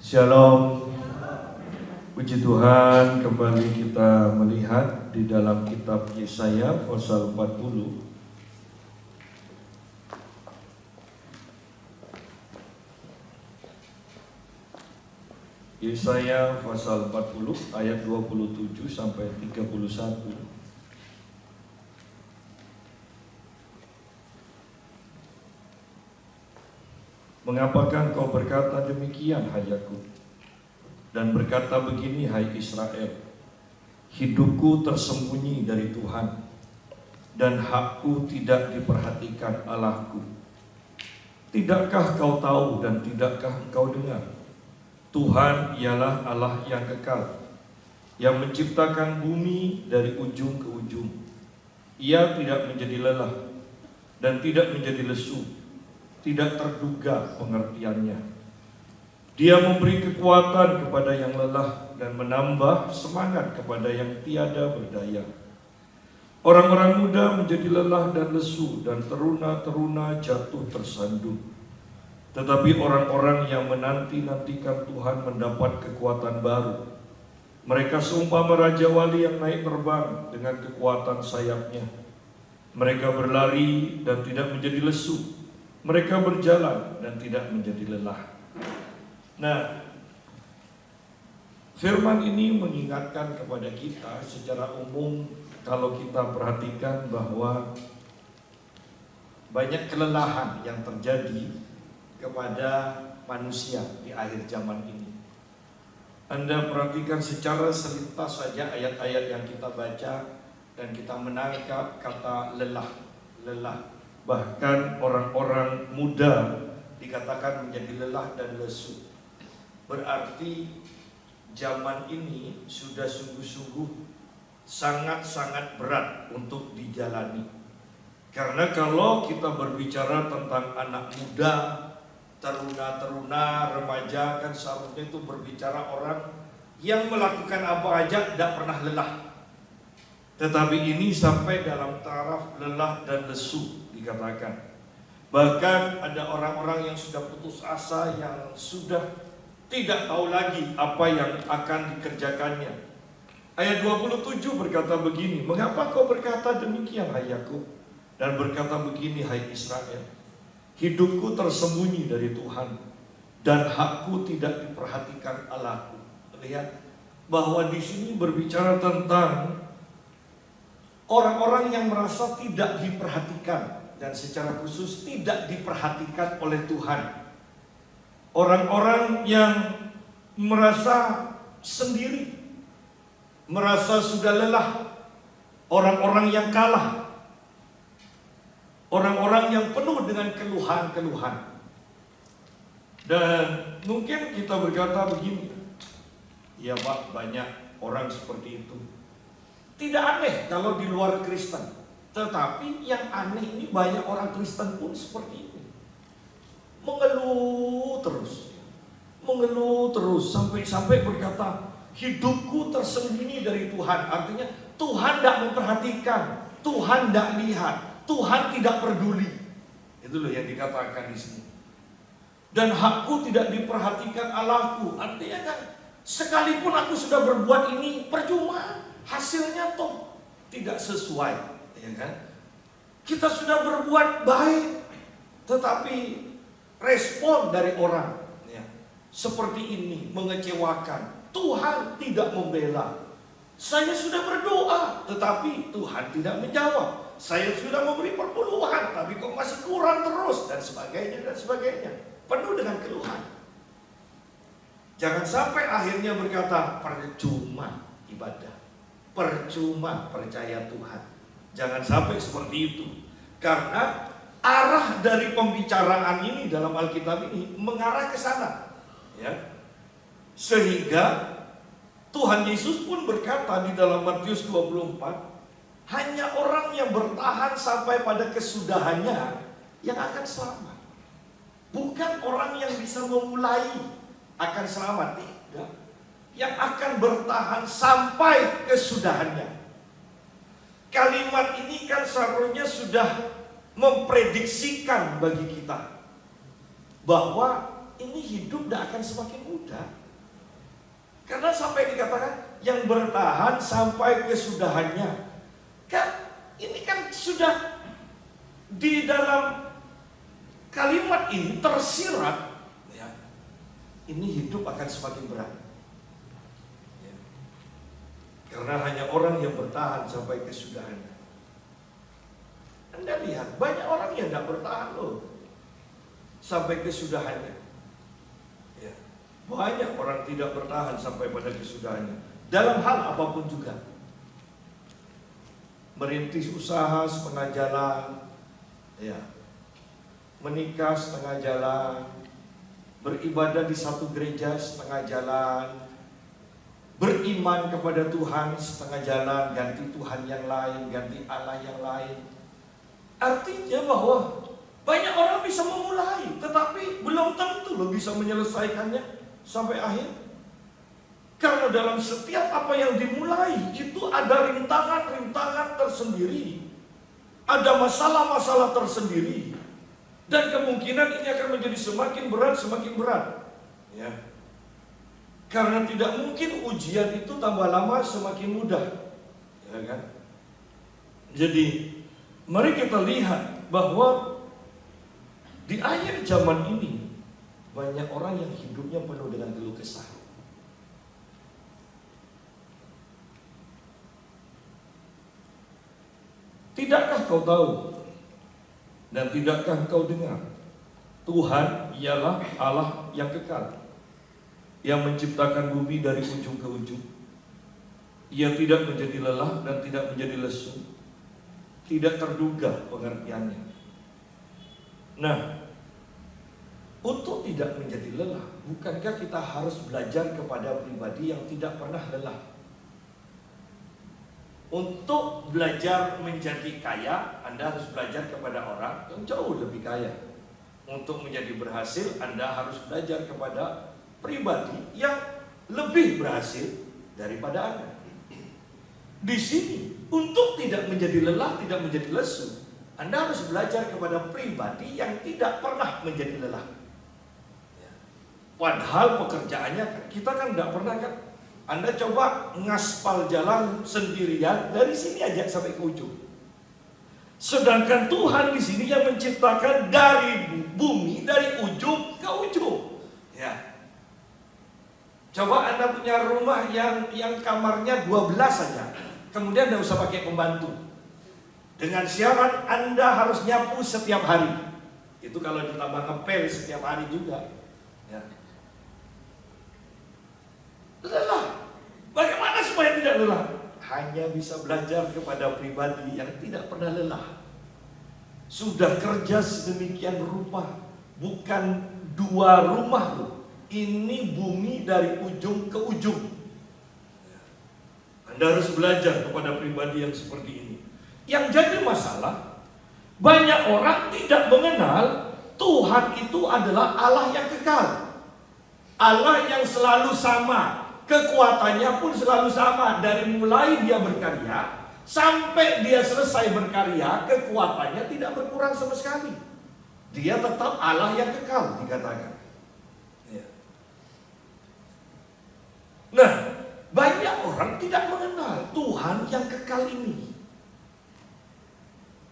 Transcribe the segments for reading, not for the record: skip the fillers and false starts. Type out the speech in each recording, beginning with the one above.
Shalom. Puji Tuhan, kembali kita melihat di dalam kitab Yesaya pasal 40. Yesaya pasal 40 ayat 27 sampai 31. Mengapakah kau berkata demikian, hai Yakub, dan berkata begini, hai Israel, hidupku tersembunyi dari Tuhan, dan hakku tidak diperhatikan Allahku. Tidakkah kau tahu dan tidakkah kau dengar? Tuhan ialah Allah yang kekal, yang menciptakan bumi dari ujung ke ujung. Ia tidak menjadi lelah dan tidak menjadi lesu, tidak terduga pengertiannya. Dia memberi kekuatan kepada yang lelah dan menambah semangat kepada yang tiada berdaya. Orang-orang muda menjadi lelah dan lesu, dan teruna-teruna jatuh tersandung. Tetapi orang-orang yang menanti-nantikan Tuhan mendapat kekuatan baru. Mereka seumpama raja wali yang naik terbang dengan kekuatan sayapnya. Mereka berlari dan tidak menjadi lesu. Mereka berjalan dan tidak menjadi lelah. Nah, firman ini mengingatkan kepada kita secara umum, kalau kita perhatikan bahwa banyak kelelahan yang terjadi kepada manusia di akhir zaman ini. Anda perhatikan secara selintas saja ayat-ayat yang kita baca dan kita menangkap kata lelah. Bahkan orang-orang muda dikatakan menjadi lelah dan lesu. Berarti zaman ini sudah sungguh-sungguh sangat-sangat berat untuk dijalani. Karena kalau kita berbicara tentang anak muda, teruna-teruna, remaja, kan seharusnya itu berbicara orang yang melakukan apa aja tidak pernah lelah. Tetapi ini sampai dalam taraf lelah dan lesu dikatakan. Bahkan ada orang-orang yang sudah putus asa, yang sudah tidak tahu lagi apa yang akan dikerjakannya. Ayat 27 berkata begini, mengapa kau berkata demikian, hai Yakub, dan berkata begini, hai Israel, hidupku tersembunyi dari Tuhan, dan hakku tidak diperhatikan Allahku. Lihat bahwa di sini berbicara tentang orang-orang yang merasa tidak diperhatikan, dan secara khusus tidak diperhatikan oleh Tuhan. Orang-orang yang merasa sendiri, merasa sudah lelah, orang-orang yang kalah, orang-orang yang penuh dengan keluhan-keluhan. Dan mungkin kita berkata begini, ya Pak, banyak orang seperti itu. Tidak aneh kalau di luar Kristen, tetapi yang aneh ini banyak orang Kristen pun seperti ini. Mengeluh terus sampai berkata, hidupku tersembunyi dari Tuhan. Artinya Tuhan tidak memperhatikan, Tuhan tidak lihat, Tuhan tidak peduli. Itu loh yang dikatakan di sini. Dan hakku tidak diperhatikan Allahku. Artinya kan, sekalipun aku sudah berbuat ini, percuma. Hasilnya toh tidak sesuai, ya kan? Kita sudah berbuat baik, tetapi respon dari orang ya, seperti ini mengecewakan. Tuhan tidak membela. Saya sudah berdoa, tetapi Tuhan tidak menjawab. Saya sudah memberi perpuluhan, tapi kok masih kurang terus, dan sebagainya dan sebagainya. Penuh dengan keluhan. Jangan sampai akhirnya berkata, percuma ibadah, percuma percaya Tuhan. Jangan sampai seperti itu. Karena arah dari pembicaraan ini dalam Alkitab ini mengarah ke sana. Ya. Sehingga Tuhan Yesus pun berkata di dalam Matius 24, hanya orang yang bertahan sampai pada kesudahannya yang akan selamat. Bukan orang yang bisa memulai akan selamat, tidak. Yang akan bertahan sampai kesudahannya. Kalimat ini kan seharusnya sudah memprediksikan bagi kita bahwa ini hidup tidak akan semakin mudah. Karena sampai dikatakan yang bertahan sampai kesudahannya. Kan ini kan sudah di dalam kalimat ini tersirat, ya, ini hidup akan semakin berat. Ya. Karena hanya orang yang bertahan sampai kesudahannya. Anda lihat banyak orang yang tidak bertahan loh sampai kesudahannya. Ya. Banyak orang tidak bertahan sampai pada kesudahannya dalam hal apapun juga. Merintis usaha setengah jalan, ya, menikah setengah jalan, beribadah di satu gereja setengah jalan, beriman kepada Tuhan setengah jalan, ganti Tuhan yang lain, ganti Allah yang lain. Artinya bahwa banyak orang bisa memulai, tetapi belum tentu loh bisa menyelesaikannya sampai akhir. Karena dalam setiap apa yang dimulai itu ada rintangan-rintangan tersendiri, ada masalah-masalah tersendiri, dan kemungkinan ini akan menjadi semakin berat, ya. Karena tidak mungkin ujian itu tambah lama semakin mudah, ya kan? Jadi mari kita lihat bahwa di akhir zaman ini banyak orang yang hidupnya penuh dengan keluh kesah. Tidakkah kau tahu dan tidakkah kau dengar, Tuhan ialah Allah yang kekal, yang menciptakan bumi dari ujung ke ujung. Ia tidak menjadi lelah dan tidak menjadi lesu, tidak terduga pengertiannya. Nah, untuk tidak menjadi lelah, bukankah kita harus belajar kepada pribadi yang tidak pernah lelah? Untuk belajar menjadi kaya, Anda harus belajar kepada orang yang jauh lebih kaya. Untuk menjadi berhasil, Anda harus belajar kepada pribadi yang lebih berhasil daripada Anda. Di sini, untuk tidak menjadi lelah, tidak menjadi lesu, Anda harus belajar kepada pribadi yang tidak pernah menjadi lelah. Padahal pekerjaannya, kita kan tidak pernah kan. Anda coba ngaspal jalan sendirian dari sini aja sampai ke ujung. Sedangkan Tuhan di sini yang menciptakan dari bumi, dari ujung ke ujung. Ya. Coba Anda punya rumah yang kamarnya 12 saja. Kemudian Anda usah pakai pembantu. Dengan syarat Anda harus nyapu setiap hari. Itu kalau ditambah ngepel setiap hari juga. Ya. Lelah. Bagaimana supaya tidak lelah? Hanya bisa belajar kepada pribadi yang tidak pernah lelah. Sudah kerja sedemikian rupa, bukan 2 rumah loh. Ini bumi dari ujung ke ujung. Anda harus belajar kepada pribadi yang seperti ini. Yang jadi masalah, banyak orang tidak mengenal Tuhan itu adalah Allah yang kekal, Allah yang selalu sama. Kekuatannya pun selalu sama. Dari mulai dia berkarya sampai dia selesai berkarya, kekuatannya tidak berkurang sama sekali. Dia tetap Allah yang kekal, dikatakan. Ya. Nah, banyak orang tidak mengenal Tuhan yang kekal ini.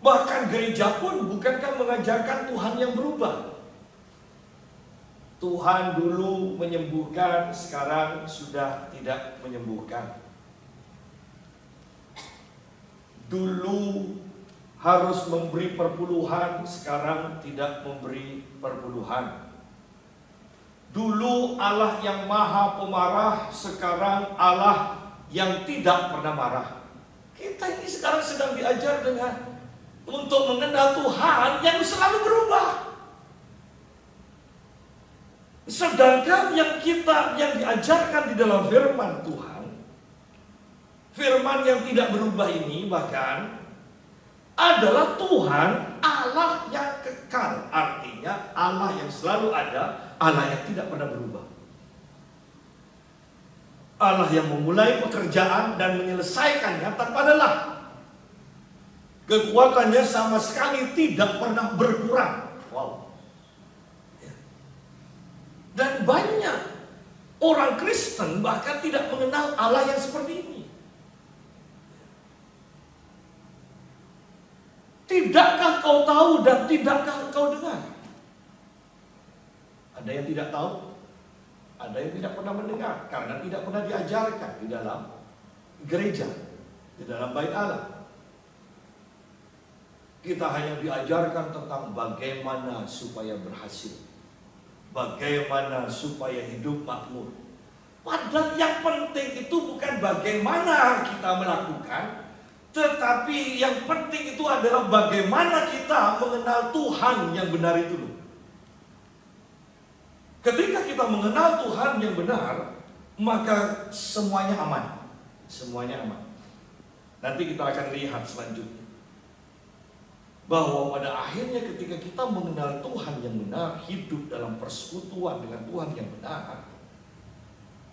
Bahkan gereja pun bukankah mengajarkan Tuhan yang berubah. Tuhan dulu menyembuhkan, sekarang sudah tidak menyembuhkan. Dulu harus memberi perpuluhan, sekarang tidak memberi perpuluhan. Dulu Allah yang maha pemarah, sekarang Allah yang tidak pernah marah. Kita ini sekarang sedang diajar dengan untuk mengenal Tuhan yang selalu berubah. Sedangkan yang diajarkan di dalam firman Tuhan, firman yang tidak berubah ini bahkan adalah Tuhan Allah yang kekal. Artinya Allah yang selalu ada, Allah yang tidak pernah berubah. Allah yang memulai pekerjaan dan menyelesaikannya tanpa lelah. Kekuatannya sama sekali tidak pernah berkurang. Wow. Dan banyak orang Kristen bahkan tidak mengenal Allah yang seperti ini. Tidakkah kau tahu dan tidakkah kau dengar? Ada yang tidak tahu, ada yang tidak pernah mendengar karena tidak pernah diajarkan di dalam gereja, di dalam bait Allah. Kita hanya diajarkan tentang bagaimana supaya berhasil, bagaimana supaya hidup makmur. Padahal yang penting itu bukan bagaimana kita melakukan, tetapi yang penting itu adalah bagaimana kita mengenal Tuhan yang benar itu loh. Ketika kita mengenal Tuhan yang benar, maka semuanya aman. Semuanya aman. Nanti kita akan lihat selanjutnya bahwa pada akhirnya ketika kita mengenal Tuhan yang benar, hidup dalam persekutuan dengan Tuhan yang benar,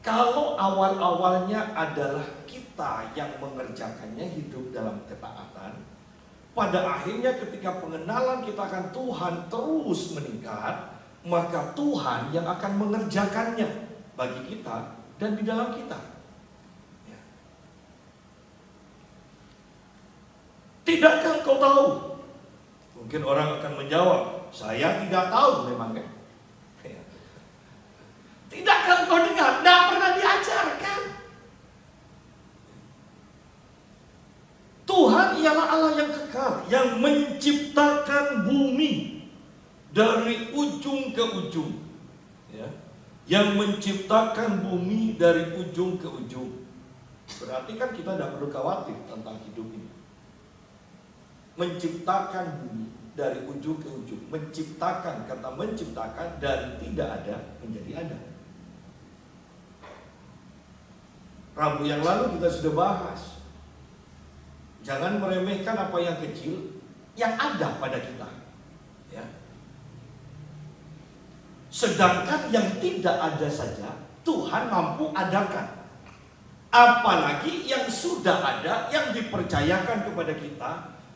kalau awal-awalnya adalah kita yang mengerjakannya, hidup dalam ketaatan, pada akhirnya ketika pengenalan kita akan Tuhan terus meningkat, maka Tuhan yang akan mengerjakannya bagi kita dan di dalam kita. Ya. Tidakkah kau tahu? Mungkin orang akan menjawab, saya tidak tahu memangnya. Ya. Tidakkah kau dengar? Tidak pernah diajarkan. Tuhan ialah Allah yang kekal, yang menciptakan bumi dari ujung ke ujung, ya. Yang menciptakan bumi dari ujung ke ujung. Berarti kan kita tidak perlu khawatir tentang hidup ini. Menciptakan bumi dari ujung ke ujung. Menciptakan, kata menciptakan, dari tidak ada menjadi ada. Rabu yang lalu kita sudah bahas, jangan meremehkan apa yang kecil yang ada pada kita, ya. Sedangkan yang tidak ada saja Tuhan mampu adakan. Apalagi yang sudah ada, yang dipercayakan kepada kita.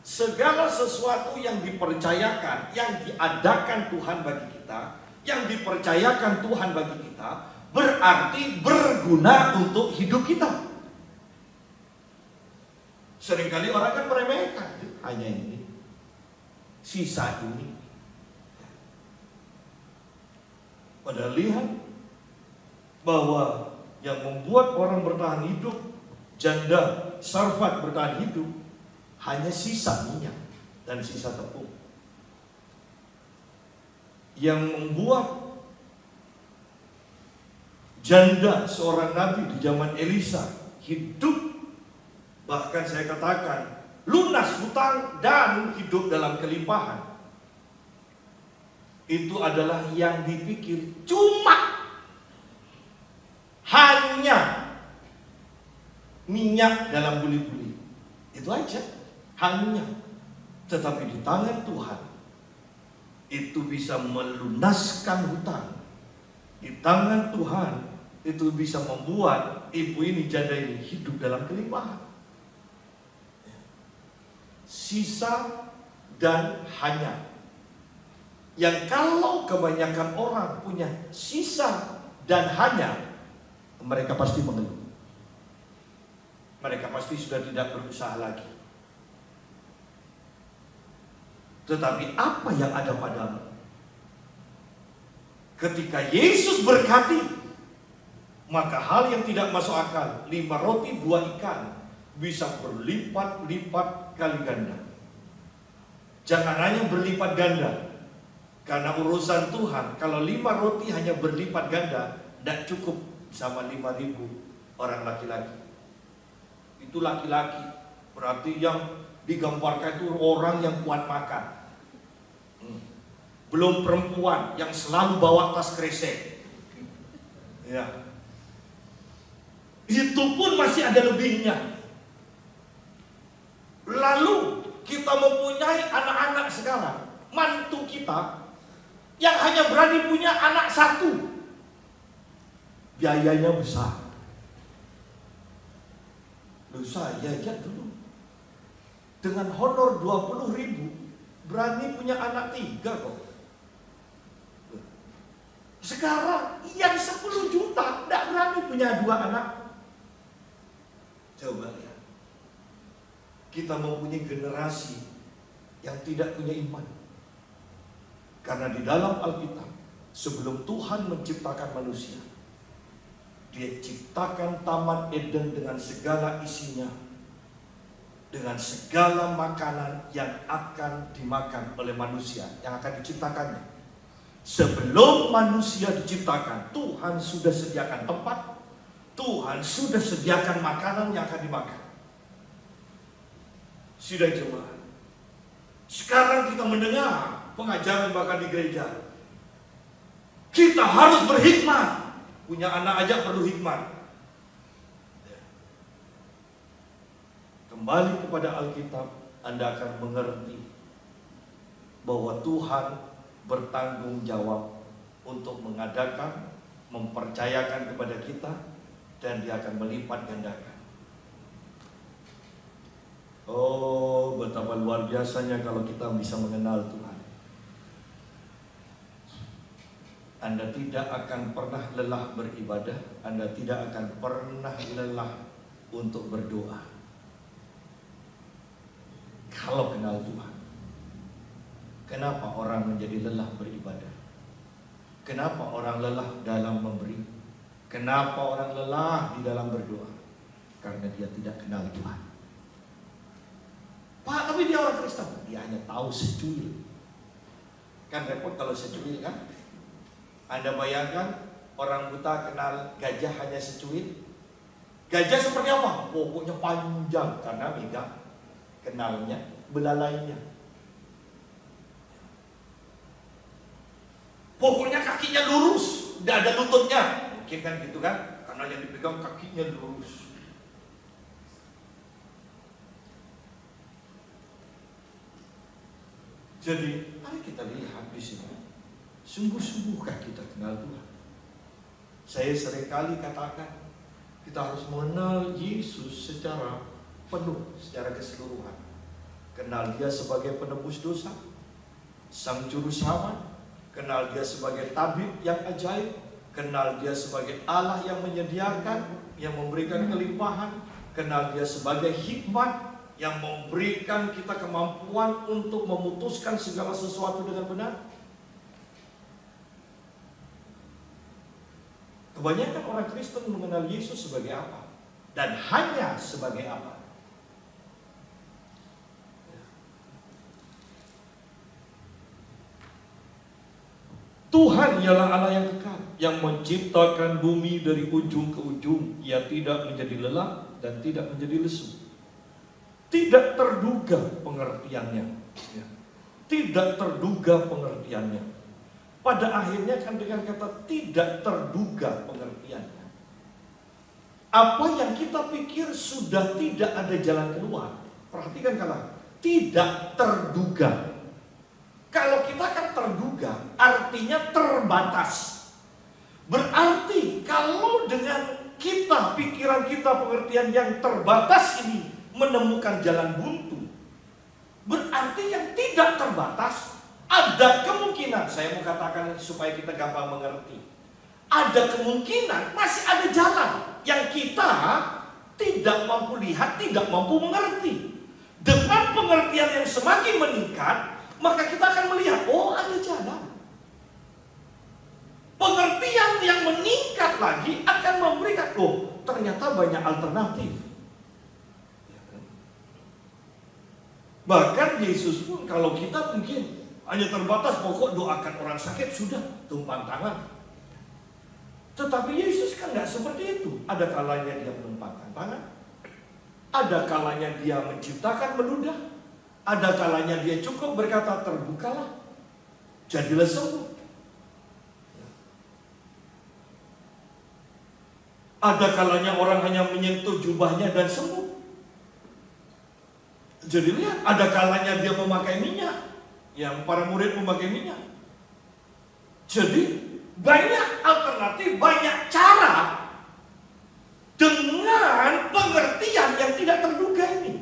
Segala sesuatu yang dipercayakan, yang diadakan Tuhan bagi kita, yang dipercayakan Tuhan bagi kita, berarti berguna untuk hidup kita. Seringkali orang kan meremehkan, hanya ini, sisa ini. Padahal lihat bahwa yang membuat orang bertahan hidup, janda Sarfat bertahan hidup, hanya sisa minyak dan sisa tepung. Yang membuat janda seorang nabi di zaman Elisa hidup, bahkan saya katakan lunas hutang dan hidup dalam kelimpahan, itu adalah yang dipikir cuma hanya minyak dalam buli-buli. Itu aja, hanya. Tetapi di tangan Tuhan itu bisa melunaskan hutang. Di tangan Tuhan itu bisa membuat ibu ini, janda ini hidup dalam kelimpahan. Sisa dan hanya. Yang kalau kebanyakan orang punya sisa dan hanya, mereka pasti mengeluh. Mereka pasti sudah tidak berusaha lagi. Tetapi apa yang ada padamu? Ketika Yesus berkati, maka hal yang tidak masuk akal, 5 roti 2 ikan, bisa berlipat-lipat kali ganda. Jangan hanya berlipat ganda, karena urusan Tuhan, kalau 5 roti hanya berlipat ganda, tidak cukup sama 5.000 orang laki-laki. Itu laki-laki, berarti yang digambarkan itu orang yang kuat makan. Belum perempuan yang selalu bawa tas kresek, ya. Itu pun masih ada lebihnya. Lalu kita mempunyai anak-anak sekarang, mantu kita yang hanya berani punya anak 1. Biayanya besar. Loh, saya aja dulu dengan honor 20.000 berani punya anak 3 kok. Sekarang yang 10 juta tidak berani punya 2 anak. Coba lihat. Kita mempunyai generasi yang tidak punya iman. Karena di dalam Alkitab, sebelum Tuhan menciptakan manusia, Dia ciptakan Taman Eden dengan segala isinya, dengan segala makanan yang akan dimakan oleh manusia, yang akan diciptakannya. Sebelum manusia diciptakan, Tuhan sudah sediakan tempat, Tuhan sudah sediakan makanan yang akan dimakan. Sudah jemaat. Sekarang kita mendengar pengajaran bahkan di gereja, kita harus berhikmat. Punya anak aja perlu hikmat. Kembali kepada Alkitab, Anda akan mengerti bahwa Tuhan bertanggung jawab untuk mengadakan, mempercayakan kepada kita, dan Dia akan melipat gandakan. Oh, betapa luar biasanya kalau kita bisa mengenal Tuhan. Anda tidak akan pernah lelah beribadah, Anda tidak akan pernah lelah untuk berdoa. Kalau kenal Tuhan. Kenapa orang menjadi lelah beribadah? Kenapa orang lelah dalam memberi? Kenapa orang lelah di dalam berdoa? Karena dia tidak kenal Tuhan. Pak, tapi dia orang Kristen. Dia hanya tahu secuil. Kan repot kalau secuil kan? Anda bayangkan orang buta kenal gajah hanya secuil. Gajah seperti apa? Pokoknya panjang karena megang kenalnya, belalainya. Pokoknya kakinya lurus, tidak ada lututnya. Mungkin kan gitu kan? Karena yang dipegang kakinya lurus. Jadi, mari kita lihat di sini. Sungguh-sungguhkah kita kenal Tuhan? Saya seringkali katakan, kita harus mengenal Yesus secara penuh, secara keseluruhan. Kenal Dia sebagai penebus dosa, Sang Juru Selamat. Kenal Dia sebagai tabib yang ajaib. Kenal Dia sebagai Allah yang menyediakan, yang memberikan kelimpahan. Kenal Dia sebagai hikmat, yang memberikan kita kemampuan untuk memutuskan segala sesuatu dengan benar. Kebanyakan orang Kristen mengenal Yesus sebagai apa? Dan hanya sebagai apa? Tuhan ialah Allah yang kekal, yang menciptakan bumi dari ujung ke ujung. Ia tidak menjadi lelah dan tidak menjadi lesu. Tidak terduga pengertiannya. Tidak terduga pengertiannya. Pada akhirnya kan dengan kata tidak terduga pengertiannya. Apa yang kita pikir sudah tidak ada jalan keluar. Perhatikan kata tidak terduga. Kalau kita kan terduga, artinya terbatas. Berarti kalau dengan kita, pikiran kita, pengertian yang terbatas ini menemukan jalan buntu, berarti yang tidak terbatas ada kemungkinan, saya mau katakan supaya kita gampang mengerti, ada kemungkinan masih ada jalan yang kita tidak mampu lihat, tidak mampu mengerti. Dengan pengertian yang semakin meningkat, maka kita akan melihat, oh ada jalan. Pengertian yang meningkat lagi akan memberikan, oh ternyata banyak alternatif. Bahkan Yesus pun kalau kita mungkin hanya terbatas pokok doakan orang sakit sudah tumpang tangan. Tetapi Yesus kan nggak seperti itu. Ada kalanya Dia menumpangkan tangan, ada kalanya Dia menciptakan meludah, ada kalanya Dia cukup berkata terbukalah, jadilah sembuh. Ada kalanya orang hanya menyentuh jubahnya dan sembuh. Jadi lihat, ada kalanya Dia memakai minyak, yang para murid memakai minyak. Jadi banyak alternatif, banyak cara dengan pengertian yang tidak terduga ini.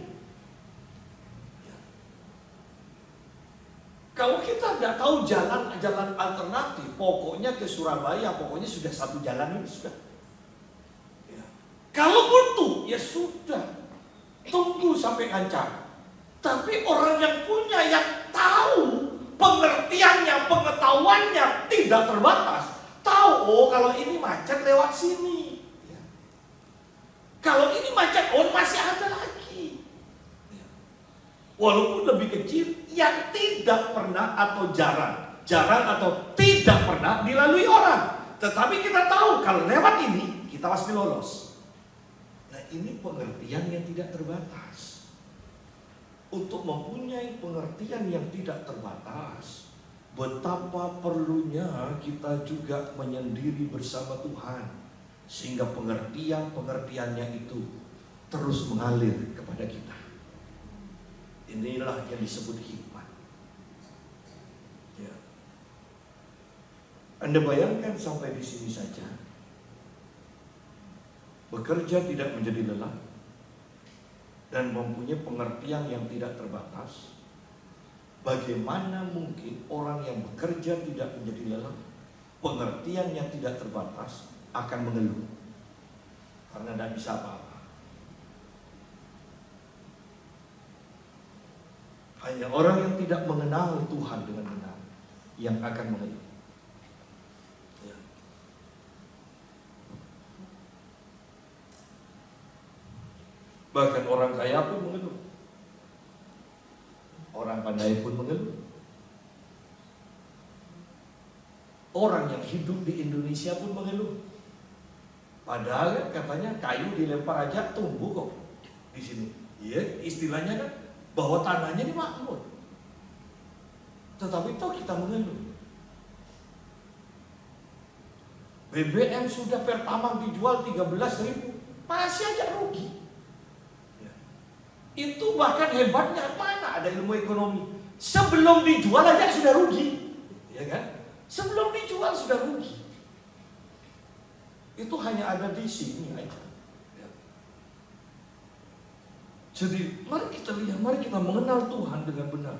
Kalau kita nggak tahu jalan alternatif, pokoknya ke Surabaya, pokoknya sudah satu jalan ini sudah. Ya. Kalau buntu, ya sudah, tunggu sampai Ngancam. Tapi orang yang punya, yang tahu, pengertiannya, pengetahuannya tidak terbatas. Tahu, oh kalau ini macet lewat sini. Ya. Kalau ini macet, oh masih ada lagi. Ya. Walaupun lebih kecil, yang tidak pernah atau jarang atau tidak pernah dilalui orang. Tetapi kita tahu kalau lewat ini kita pasti lolos. Nah, ini pengertian yang tidak terbatas. Untuk mempunyai pengertian yang tidak terbatas, betapa perlunya kita juga menyendiri bersama Tuhan, sehingga pengertiannya itu terus mengalir kepada kita. Inilah yang disebut hikmat. Ya. Anda bayangkan sampai di sini saja, bekerja tidak menjadi lelah dan mempunyai pengertian yang tidak terbatas. Bagaimana mungkin orang yang bekerja tidak menjadi lelah, pengertian yang tidak terbatas, akan mengeluh karena tidak bisa apa-apa. Hanya orang yang tidak mengenal Tuhan dengan benar yang akan mengeluh. Ya. Bahkan orang kaya pun mengeluh, orang pandai pun mengeluh. Orang yang hidup di Indonesia pun mengeluh. Padahal katanya kayu dilempar aja tumbuh kok di sini. Iya, istilahnya kan bahwa tanahnya ini makmur. Tetapi toh kita mengeluh. BBM sudah pertamax dijual 13.000, masih aja rugi. Ya. Itu bahkan hebatnya mana ada ilmu ekonomi. Sebelum dijual aja sudah rugi, ya kan? Sebelum dijual sudah rugi. Itu hanya ada di sini aja. Ya. Jadi mari kita lihat, mari kita mengenal Tuhan dengan benar.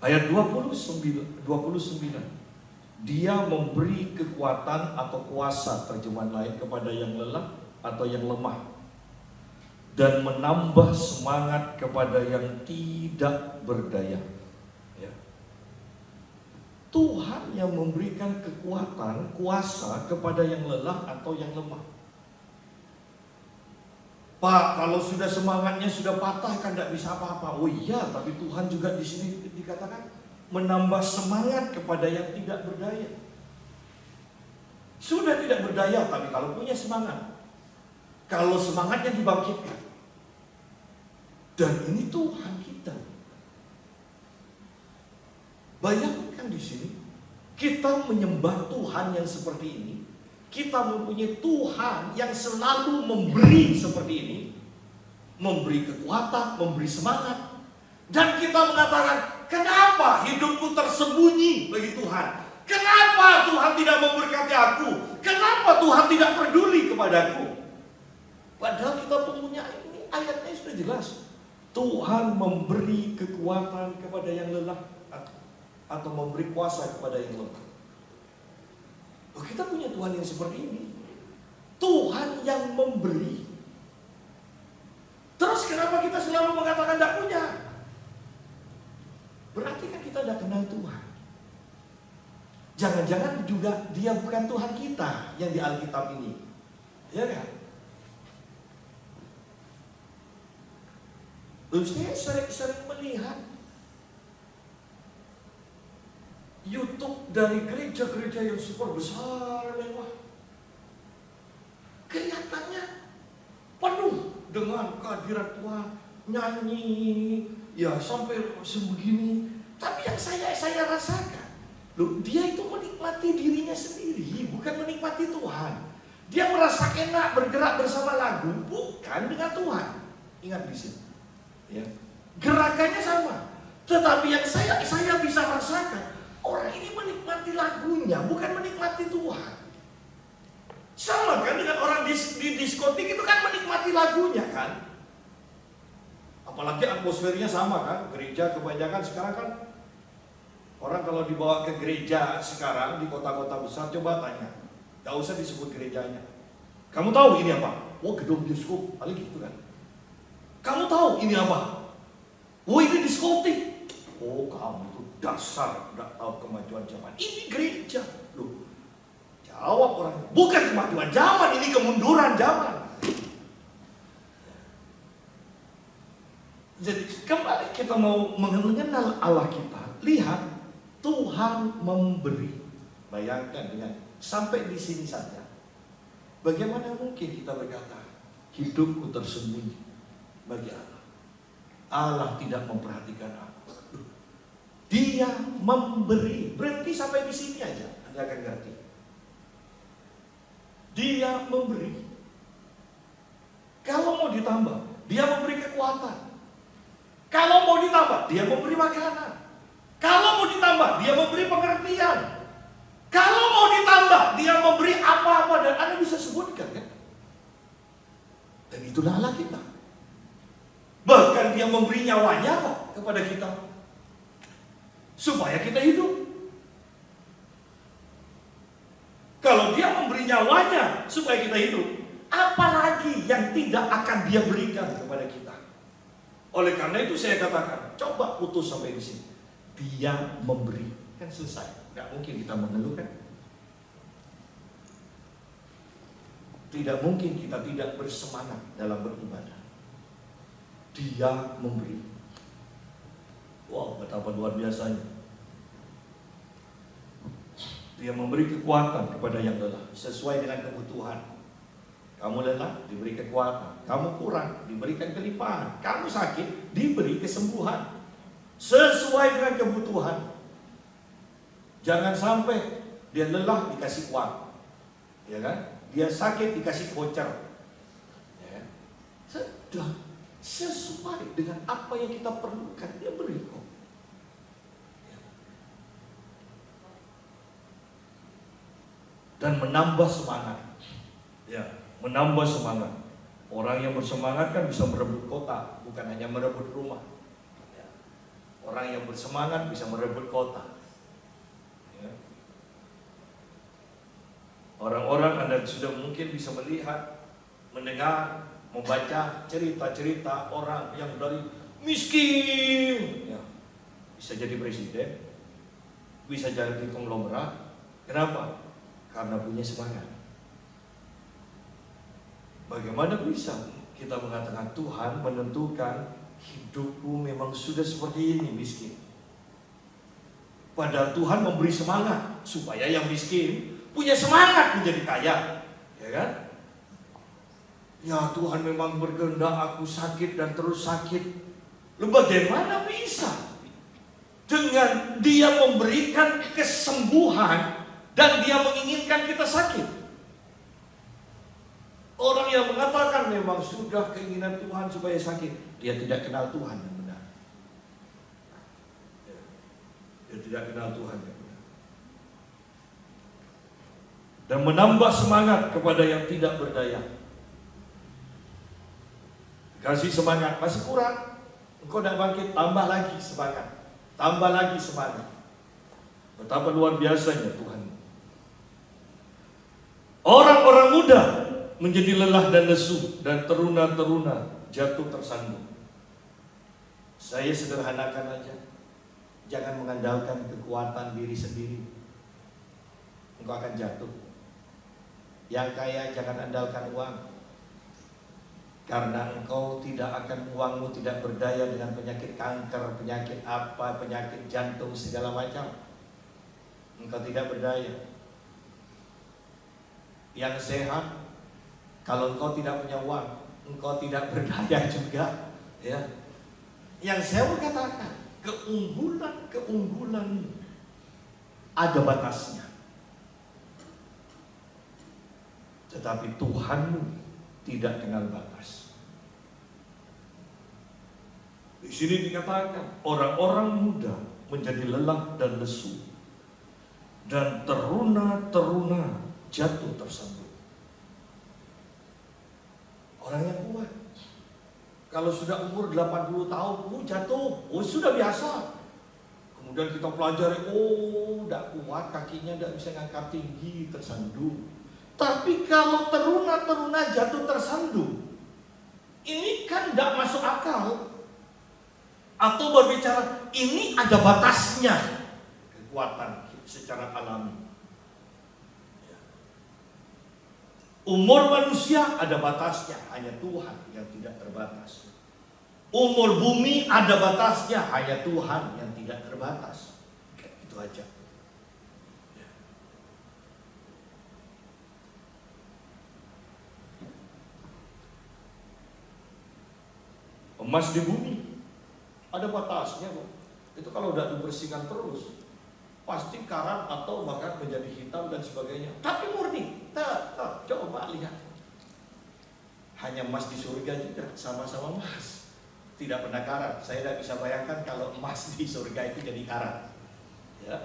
Ayat 29. Dia memberi kekuatan atau kuasa, terjemahan lain, kepada yang lelah atau yang lemah, dan menambah semangat kepada yang tidak berdaya. Ya. Tuhan yang memberikan kekuatan, kuasa kepada yang lelah atau yang lemah. Pak, kalau sudah semangatnya sudah patah kan tidak bisa apa-apa. Oh iya, tapi Tuhan juga di sini dikatakan menambah semangat kepada yang tidak berdaya. Sudah tidak berdaya, tapi kalau punya semangat, kalau semangatnya dibangkitkan. Dan ini Tuhan kita. Bayangkan di sini, kita menyembah Tuhan yang seperti ini. Kita mempunyai Tuhan yang selalu memberi seperti ini, memberi kekuatan, memberi semangat. Dan kita mengatakan, kenapa hidupku tersembunyi bagi Tuhan? Kenapa Tuhan tidak memberkati aku? Kenapa Tuhan tidak peduli kepadaku? Padahal kita punya ini, ayatnya sudah jelas. Tuhan memberi kekuatan kepada yang lelah atau memberi kuasa kepada yang lemah. Oh, kita punya Tuhan yang seperti ini. Tuhan yang memberi. Terus kenapa kita selalu mengatakan tidak punya? Berarti kan kita tidak kenal Tuhan. Jangan-jangan juga dia bukan Tuhan kita yang di Alkitab ini. Ya kan? Lalu saya sering melihat YouTube dari gereja-gereja yang super besar, mewah. Kelihatannya penuh dengan kehadiran Tuhan, nyanyi, ya sampai sebegini. Tapi yang saya rasakan, loh, dia itu menikmati dirinya sendiri, bukan menikmati Tuhan. Dia merasa enak bergerak bersama lagu, bukan dengan Tuhan. Ingat di sini, ya. Gerakannya sama, tetapi yang saya bisa rasakan, orang ini menikmati lagunya, bukan menikmati Tuhan. Sama kan dengan orang di diskotik itu kan menikmati lagunya kan. Apalagi atmosfernya sama kan, gereja kebanyakan sekarang kan orang kalau dibawa ke gereja sekarang di kota-kota besar, coba tanya, gak usah disebut gerejanya. Kamu tahu ini apa? Oh, gedung bioskop, paling gitu kan. Kamu tahu ini apa? Oh, ini diskotik. Oh, kamu itu dasar gak tahu kemajuan zaman. Ini gereja. Loh, jawab orang, bukan kemajuan zaman, ini kemunduran zaman. Jadi kembali kita mau mengenal Allah kita, lihat Tuhan memberi. Bayangkan dengan sampai di sini saja. Bagaimana mungkin kita berkata hidupku tersembunyi bagi Allah? Allah tidak memperhatikan aku. Dia memberi. Berhenti sampai di sini aja, Anda akan ngerti. Dia memberi. Kalau mau ditambah, dia memberi kekuatan. Kalau mau ditambah, dia memberi makanan. Kalau mau ditambah, dia memberi pengertian. Kalau mau ditambah, dia memberi apa-apa. Dan Anda bisa sebutkan kan? Dan itulah Allah kita. Bahkan dia memberi nyawanya kok kepada kita, supaya kita hidup. Kalau dia memberi nyawanya supaya kita hidup, apalagi yang tidak akan dia berikan kepada kita. Oleh karena itu saya katakan, coba putus sampai di sini. Dia memberi, kan selesai. Gak mungkin kita mengeluh kan? Tidak mungkin kita tidak bersemangat dalam beribadah. Dia memberi. Wow, betapa luar biasanya. Dia memberi kekuatan kepada yang lelah sesuai dengan kebutuhan. Kamu lelah, diberi kekuatan. Kamu kurang, diberikan kelimpahan. Kamu sakit, diberi kesembuhan sesuai dengan kebutuhan. Jangan sampai dia lelah dikasih uang, ya kan? Dia sakit dikasih voucher, ya. Sudah sesuai dengan apa yang kita perlukan, dia beri kok. Dan menambah semangat, ya, menambah semangat. Orang yang bersemangat kan bisa merebut kota, bukan hanya merebut rumah. Ya. Orang yang bersemangat bisa merebut kota. Ya. Orang-orang Anda sudah mungkin bisa melihat, mendengar, membaca cerita-cerita orang yang dari miskin, ya, bisa jadi presiden, bisa jadi konglomerat. Kenapa? Karena punya semangat. Bagaimana bisa kita mengatakan Tuhan menentukan hidupku memang sudah seperti ini miskin? Padahal Tuhan memberi semangat supaya yang miskin punya semangat menjadi kaya, ya kan? Ya Tuhan memang berkehendak aku sakit dan terus sakit. Lalu bagaimana bisa dengan Dia memberikan kesembuhan dan Dia menginginkan kita sakit? Orang yang mengatakan memang sudah keinginan Tuhan supaya sakit, dia tidak kenal Tuhan yang benar. Dia tidak kenal Tuhan yang benar. Dan menambah semangat kepada yang tidak berdaya. Kasih semangat, masih kurang, engkau tidak bangkit, tambah lagi semangat. Tambah lagi semangat. Betapa luar biasanya Tuhan. Orang-orang muda menjadi lelah dan lesu, dan teruna-teruna jatuh tersandung. Saya sederhanakan aja. Jangan mengandalkan kekuatan diri sendiri, engkau akan jatuh. Yang kaya jangan andalkan uang, karena engkau tidak akan, uangmu tidak berdaya dengan penyakit kanker, penyakit apa, penyakit jantung, segala macam. Engkau tidak berdaya. Yang sehat, kalau engkau tidak punya uang, engkau tidak berdaya juga, ya. Yang saya mau katakan, keunggulan ada batasnya. Tetapi Tuhanmu tidak kenal batas. Di sini dikatakan orang-orang muda menjadi lelah dan lesu, dan teruna-teruna jatuh tersandung. Orang yang kuat, Kalau sudah umur 80 tahun, jatuh, sudah biasa. Kemudian kita pelajari, tidak kuat, kakinya tidak bisa ngangkat tinggi, tersandung. Tapi kalau teruna-teruna jatuh tersandung, ini kan tidak masuk akal. Atau berbicara, ini ada batasnya kekuatan secara alami. Umur manusia ada batasnya, hanya Tuhan yang tidak terbatas. Umur bumi ada batasnya, hanya Tuhan yang tidak terbatas. Itu aja. Emas di bumi ada batasnya kok. Itu kalau udah dibersihkan terus, pasti karat atau bahkan menjadi hitam dan sebagainya. Tapi murni, coba lihat. Hanya emas di surga juga, sama-sama emas. Tidak pernah karat. Saya tidak bisa bayangkan kalau emas di surga itu jadi karat. Ya.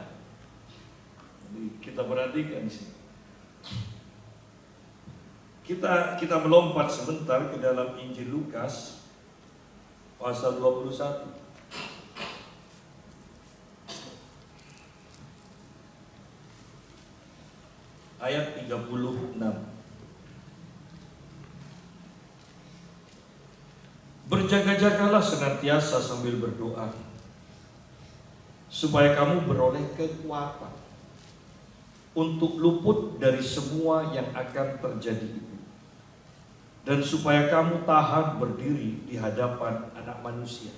Jadi kita perhatikan di sini. Kita melompat sebentar ke dalam Injil Lukas pasal 21. Ayat 36. Berjaga-jagalah senantiasa sambil berdoa, supaya kamu beroleh kekuatan untuk luput dari semua yang akan terjadi itu, dan supaya kamu tahan berdiri di hadapan Anak Manusia.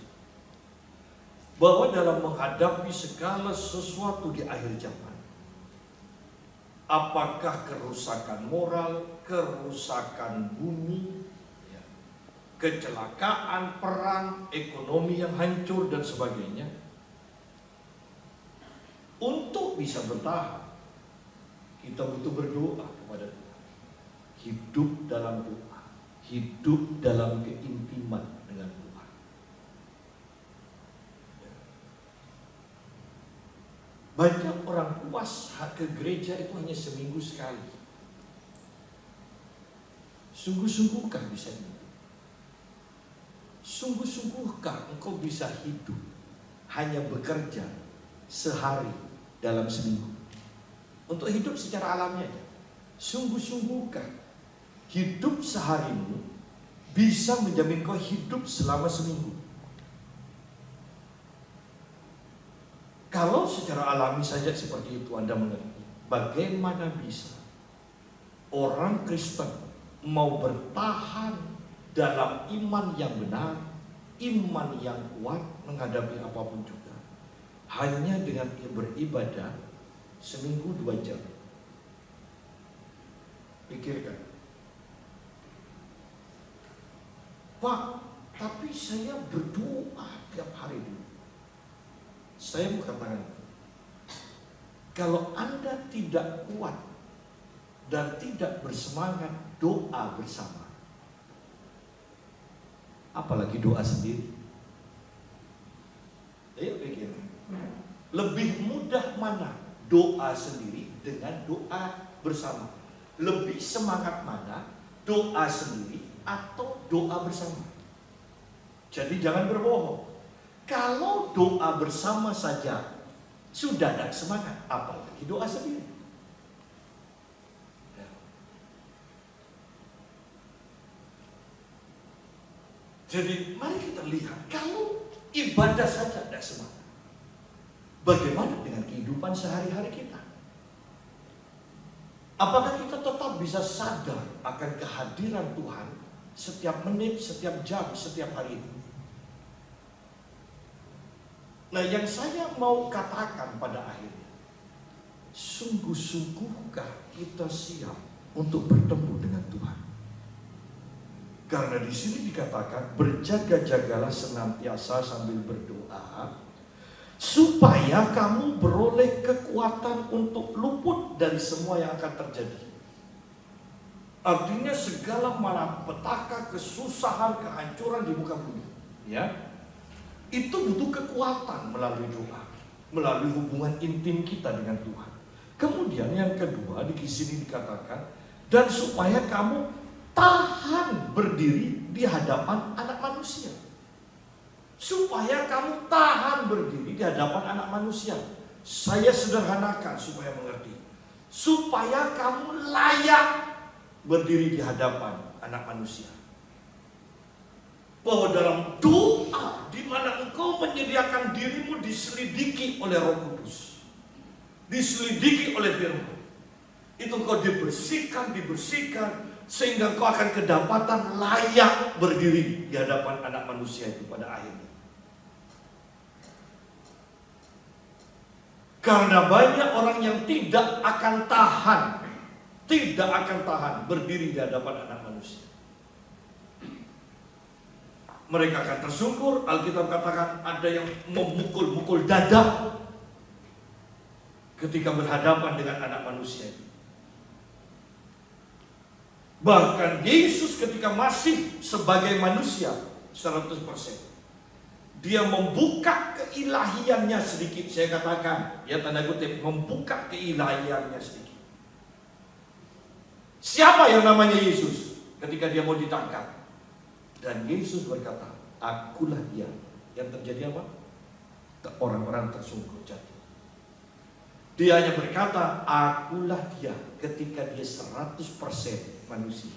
Bahwa dalam menghadapi segala sesuatu di akhir zaman, apakah kerusakan moral, kerusakan bumi, kecelakaan, perang, ekonomi yang hancur dan sebagainya, untuk bisa bertahan, kita butuh berdoa kepada Tuhan. Hidup dalam doa, hidup dalam keintiman dengan Tuhan. Banyak orang puas ke gereja itu hanya seminggu sekali. Sungguh-sungguhkah bisa hidup? Sungguh-sungguhkah engkau bisa hidup hanya bekerja sehari dalam seminggu? Untuk hidup secara alami aja. Sungguh-sungguhkah hidup seharimu bisa menjamin kau hidup selama seminggu? Kalau secara alami saja seperti itu Anda mengerti, bagaimana bisa orang Kristen mau bertahan dalam iman yang benar, iman yang kuat menghadapi apapun juga, hanya dengan beribadah seminggu 2 jam. Pikirkan, Pak, tapi saya berdoa tiap hari dulu. Saya mau katakan, kalau Anda tidak kuat dan tidak bersemangat doa bersama, apalagi doa sendiri. Ayo pikir, lebih mudah mana doa sendiri dengan doa bersama? Lebih semangat mana doa sendiri atau doa bersama? Jadi jangan berbohong. Kalau doa bersama saja sudah tidak semangat, apalagi doa sendiri. Jadi mari kita lihat, kalau ibadah saja tidak semangat, bagaimana dengan kehidupan sehari-hari kita? Apakah kita tetap bisa sadar akan kehadiran Tuhan setiap menit, setiap jam, setiap hari ini? Nah, yang saya mau katakan pada akhirnya, sungguh-sungguhkah kita siap untuk bertemu dengan Tuhan? Karena di sini dikatakan berjaga-jagalah senantiasa sambil berdoa, supaya kamu beroleh kekuatan untuk luput dari semua yang akan terjadi. Artinya segala malapetaka, kesusahan, kehancuran di muka bumi, ya, itu butuh kekuatan melalui doa, melalui hubungan intim kita dengan Tuhan. Kemudian yang kedua di sini dikatakan, dan supaya kamu tahan berdiri di hadapan Anak Manusia. manusia. Supaya kamu tahan berdiri di hadapan anak manusia. Saya sederhanakan supaya mengerti. Supaya kamu layak berdiri di hadapan anak manusia. Bahwa dalam doa di mana engkau menyediakan dirimu diselidiki oleh Roh Kudus, diselidiki oleh firman, itu engkau dibersihkan sehingga engkau akan kedapatan layak berdiri di hadapan anak manusia itu pada akhirnya. Karena banyak orang yang tidak akan tahan berdiri di hadapan anak manusia. Mereka akan tersungkur. Alkitab katakan ada yang memukul-mukul dada ketika berhadapan dengan anak manusia itu. Bahkan Yesus ketika masih sebagai manusia 100%, dia membuka keilahiannya sedikit. Saya katakan, ya tanda kutip, membuka keilahiannya sedikit. Siapa yang namanya Yesus ketika dia mau ditangkap? Dan Yesus berkata, akulah dia. Yang terjadi apa? Orang-orang tersungkur jatuh. Dia hanya berkata, akulah dia, ketika dia 100% manusia.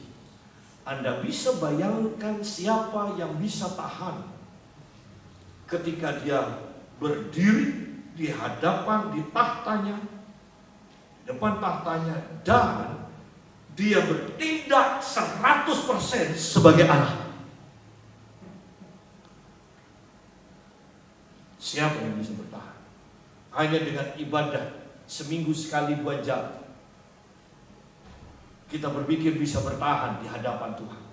Anda bisa bayangkan siapa yang bisa tahan ketika dia berdiri di hadapan, di tahtanya, depan tahtanya, dan dia bertindak 100% sebagai Allah. Siapa yang bisa bertahan? Hanya dengan ibadah seminggu sekali 2 jam, kita berpikir bisa bertahan di hadapan Tuhan.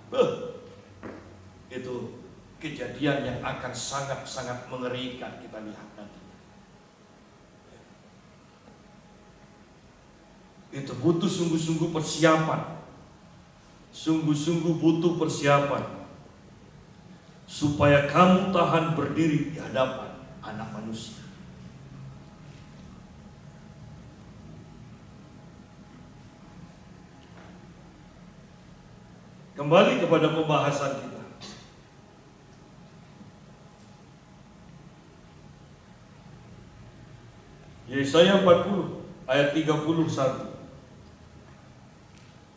Itu kejadian yang akan sangat-sangat mengerikan kita lihat nanti. Itu butuh sungguh-sungguh persiapan. Sungguh-sungguh butuh persiapan supaya kamu tahan berdiri di hadapan anak manusia. Kembali kepada pembahasan kita. Yesaya 40 ayat 31.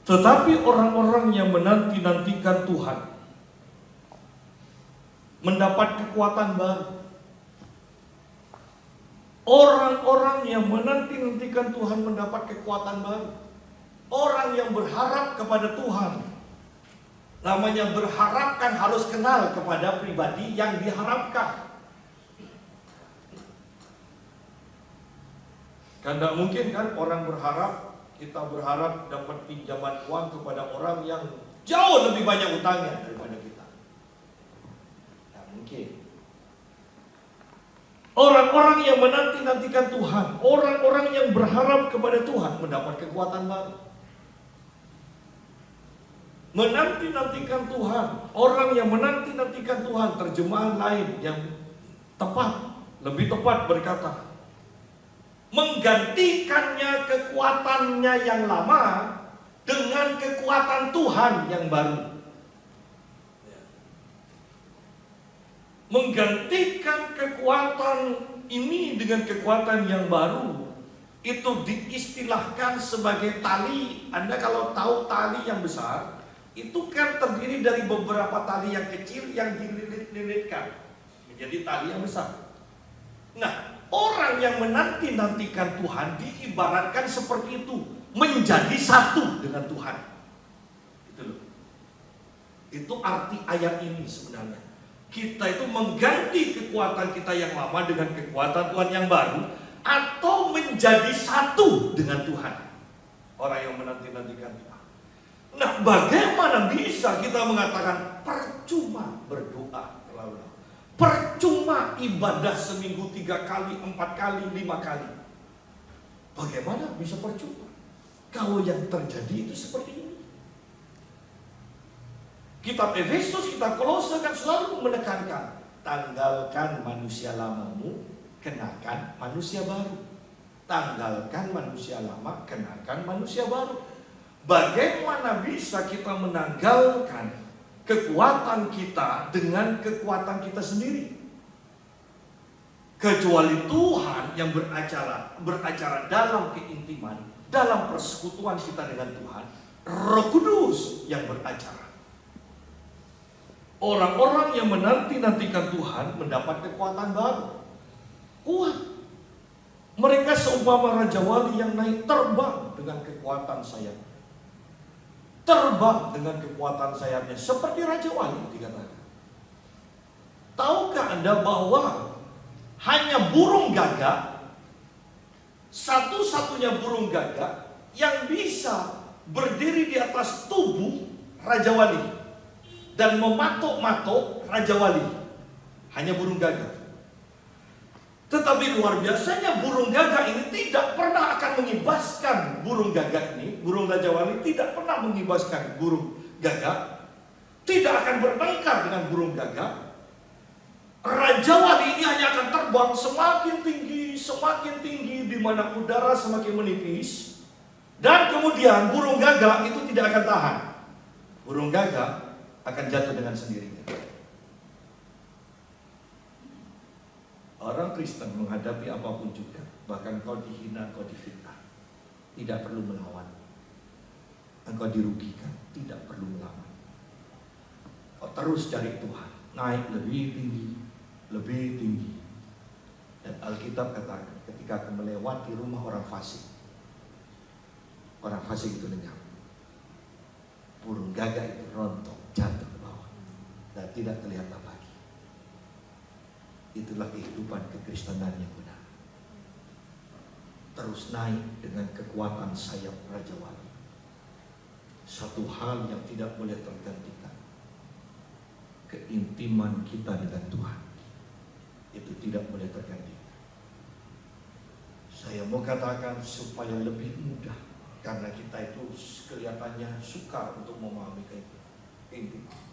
Tetapi orang-orang yang menanti-nantikan Tuhan mendapat kekuatan baru. Orang-orang yang menanti-nantikan Tuhan mendapat kekuatan baru. Orang yang berharap kepada Tuhan. Namanya berharap kan harus kenal kepada pribadi yang diharapkan. Kan tidak mungkin kan orang berharap, kita berharap dapat pinjaman uang kepada orang yang jauh lebih banyak utangnya daripada kita. Tidak mungkin. Orang-orang yang menanti-nantikan Tuhan, orang-orang yang berharap kepada Tuhan mendapat kekuatan baru. Menanti-nantikan Tuhan, orang yang menanti-nantikan Tuhan, terjemahan lain yang tepat, lebih tepat berkata, menggantikannya kekuatannya yang lama dengan kekuatan Tuhan yang baru. Menggantikan kekuatan ini dengan kekuatan yang baru, itu diistilahkan sebagai tali. Anda kalau tahu tali yang besar, itu kan terdiri dari beberapa tali yang kecil yang dililit-lilitkan menjadi tali yang besar. Nah, orang yang menanti-nantikan Tuhan diibaratkan seperti itu, menjadi satu dengan Tuhan. Itu loh. Itu arti ayat ini sebenarnya. Kita itu mengganti kekuatan kita yang lama dengan kekuatan Tuhan yang baru, atau menjadi satu dengan Tuhan. Orang yang menanti-nantikan Tuhan. Nah, bagaimana bisa kita mengatakan percuma berdoa? Percuma ibadah seminggu 3 kali, 4 kali, 5 kali. Bagaimana bisa percuma? Kalau yang terjadi itu seperti ini. Kitab Efesus, kitab Kolose kan selalu menekankan, tanggalkan manusia lamamu, kenakan manusia baru. Tanggalkan manusia lama, kenakan manusia baru. Bagaimana bisa kita menanggalkan kekuatan kita dengan kekuatan kita sendiri. Kecuali Tuhan yang beracara dalam keintiman, dalam persekutuan kita dengan Tuhan, Roh Kudus yang beracara. Orang-orang yang menanti-nantikan Tuhan mendapat kekuatan baru. Kuat. Mereka seumpama Raja Wali yang naik terbang dengan kekuatan sayap. Terbang dengan kekuatan sayapnya seperti Raja Wali dikatakan. Tahukah Anda bahwa hanya burung gagak, satu-satunya burung gagak yang bisa berdiri di atas tubuh Raja Wali dan mematok-matok Raja Wali, hanya burung gagak. Tetapi luar biasanya burung gagak ini tidak pernah akan mengibaskan burung gagak ini. Burung Raja Wali tidak pernah mengibaskan burung gagak. Tidak akan bertengkar dengan burung gagak. Raja Wali ini hanya akan terbang semakin tinggi di mana udara semakin menipis. Dan kemudian burung gagak itu tidak akan tahan. Burung gagak akan jatuh dengan sendirinya. Orang Kristen menghadapi apapun juga, bahkan kau dihina, kau difitnah, tidak perlu melawan. Engkau dirugikan, tidak perlu melawan. Kau terus cari Tuhan, naik lebih tinggi, lebih tinggi. Dan Alkitab katakan, ketika akan melewati rumah orang fasik, orang fasik itu lenyap. Burung gagak itu rontok, jatuh ke bawah, dan tidak kelihatan lagi. Itulah kehidupan kekristenan yang benar. Terus naik dengan kekuatan sayap Raja Wali. Satu hal yang tidak boleh tergantikan, keintiman kita dengan Tuhan. Itu tidak boleh tergantikan. Saya mau katakan supaya lebih mudah, karena kita itu kelihatannya sukar untuk memahami keintiman.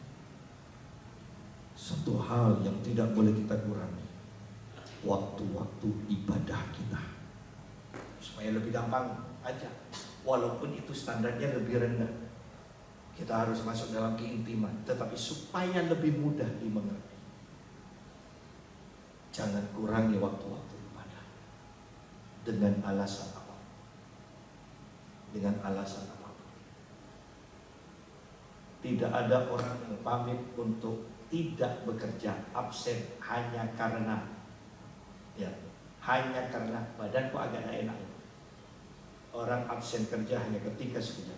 Satu hal yang tidak boleh kita kurangi, waktu-waktu ibadah kita. Supaya lebih gampang aja, walaupun itu standarnya lebih rendah, kita harus masuk dalam keintiman, tetapi supaya lebih mudah dimengerti, jangan kurangi waktu-waktu ibadah. Dengan alasan apa? Dengan alasan apa? Tidak ada orang yang pamit untuk tidak bekerja, absen hanya karena badanku agak tidak enak. Orang absen kerja hanya ketika sekejap.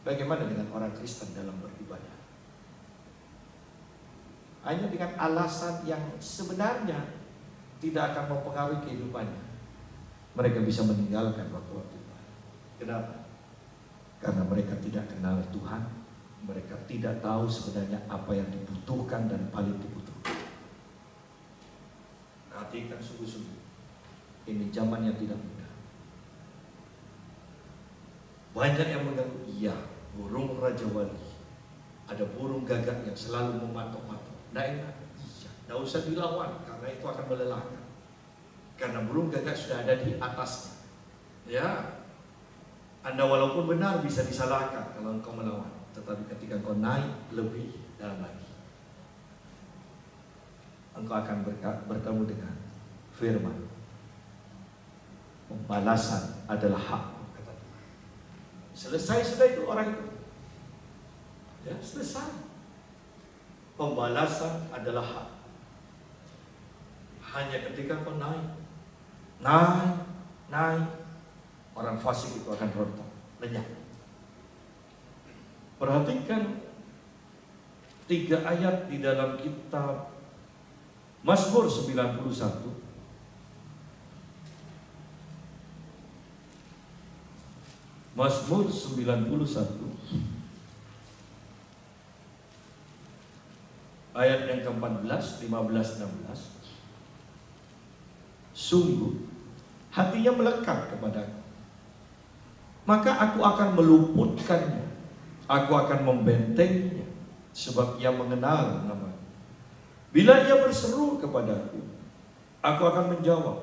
Bagaimana dengan orang Kristen dalam beribadah? Hanya dengan alasan yang sebenarnya tidak akan mempengaruhi kehidupannya, mereka bisa meninggalkan waktu-waktu ibadah. Kenapa? Karena mereka tidak kenal Tuhan. Mereka tidak tahu sebenarnya apa yang dibutuhkan dan paling dibutuhkan. Perhatikan sungguh-sungguh. Ini zaman yang tidak mudah. Banyak yang mengganggu. Iya, burung Raja Wali. Ada burung gagak yang selalu mematok-matok. Nah, enak. Iya, tidak usah dilawan karena itu akan melelahkan. Karena burung gagak sudah ada di atasnya. Ya, Anda walaupun benar bisa disalahkan kalau engkau melawan. Tetapi ketika engkau naik lebih dalam lagi, engkau akan bertemu dengan firman. Pembalasan adalah hak, kata Tuhan. Selesai sudah itu orang itu. Ya, selesai. Pembalasan adalah hak. Hanya ketika engkau naik, orang fasik itu akan rontok, lenyap. Perhatikan 3 ayat di dalam kitab Mazmur 91. Mazmur 91 ayat yang ke-14, 15, 16. Sungguh hatinya melekat kepadaku, maka aku akan meluputkannya. Aku akan membentengnya, sebab ia mengenal nama-Ku. Bila ia berseru kepadaku, aku akan menjawab.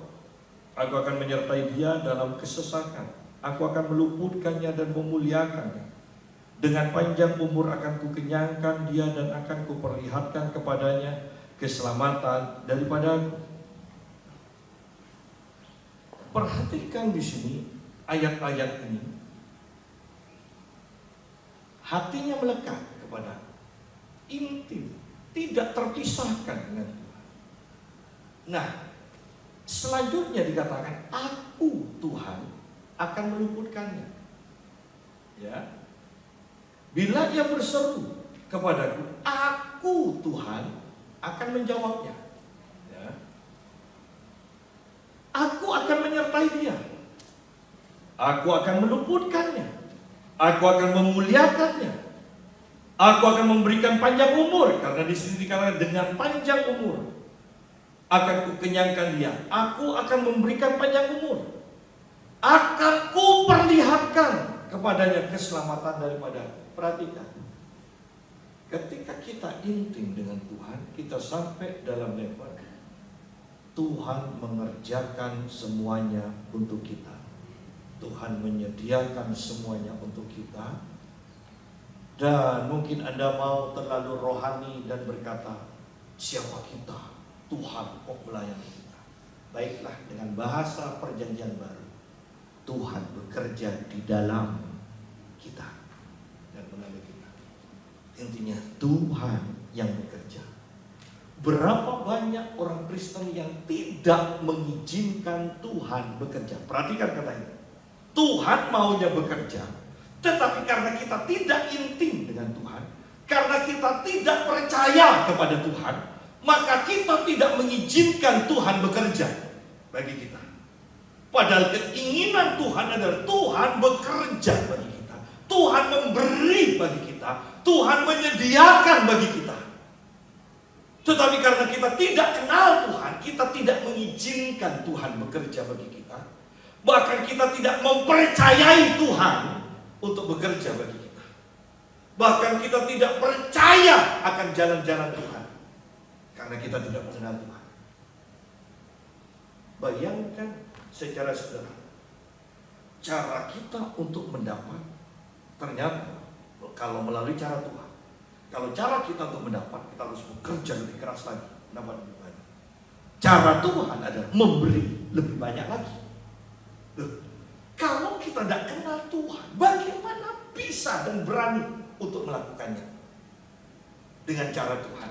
Aku akan menyertai dia dalam kesesakan. Aku akan meluputkannya dan memuliakannya. Dengan panjang umur akan kukenyangkan dia dan akan kuperlihatkan kepadanya keselamatan daripadaku. Perhatikan di sini ayat-ayat ini. Hatinya melekat kepada intim, tidak terpisahkan dengan Tuhan. Nah, selanjutnya dikatakan, aku Tuhan akan meluputkannya. Ya, bila ia berseru kepadaku, aku Tuhan akan menjawabnya. Ya. Aku akan menyertai dia. Aku akan meluputkannya. Aku akan memuliakannya. Aku akan memberikan panjang umur, karena di sini dikatakan dengan panjang umur akan kukenyangkan dia. Aku akan memberikan panjang umur. Akan kuperlihatkan kepadanya keselamatan daripada. Perhatikan. Ketika kita intim dengan Tuhan, kita sampai dalam level Tuhan mengerjakan semuanya untuk kita. Tuhan menyediakan semuanya untuk kita. Dan mungkin Anda mau terlalu rohani dan berkata, siapa kita? Tuhan kok melayani kita. Baiklah, dengan bahasa perjanjian baru, Tuhan bekerja di dalam kita dan melalui kita. Intinya Tuhan yang bekerja. Berapa banyak orang Kristen yang tidak mengizinkan Tuhan bekerja? Perhatikan kata ini. Tuhan maunya bekerja, tetapi karena kita tidak intim dengan Tuhan, karena kita tidak percaya kepada Tuhan, maka kita tidak mengizinkan Tuhan bekerja bagi kita. Padahal keinginan Tuhan adalah Tuhan bekerja bagi kita. Tuhan memberi bagi kita. Tuhan menyediakan bagi kita. Tetapi karena kita tidak kenal Tuhan, kita tidak mengizinkan Tuhan bekerja bagi kita. Bahkan kita tidak mempercayai Tuhan untuk bekerja bagi kita. Bahkan kita tidak percaya akan jalan-jalan Tuhan, karena kita tidak mengenal Tuhan. Bayangkan secara sederhana, cara kita untuk mendapat, ternyata kalau melalui cara Tuhan. Kalau cara kita untuk mendapat, kita harus bekerja lebih keras lagi, mendapat lebih banyak. Cara Tuhan adalah memberi lebih banyak lagi. Kalau kita tidak kenal Tuhan, bagaimana bisa dan berani untuk melakukannya dengan cara Tuhan?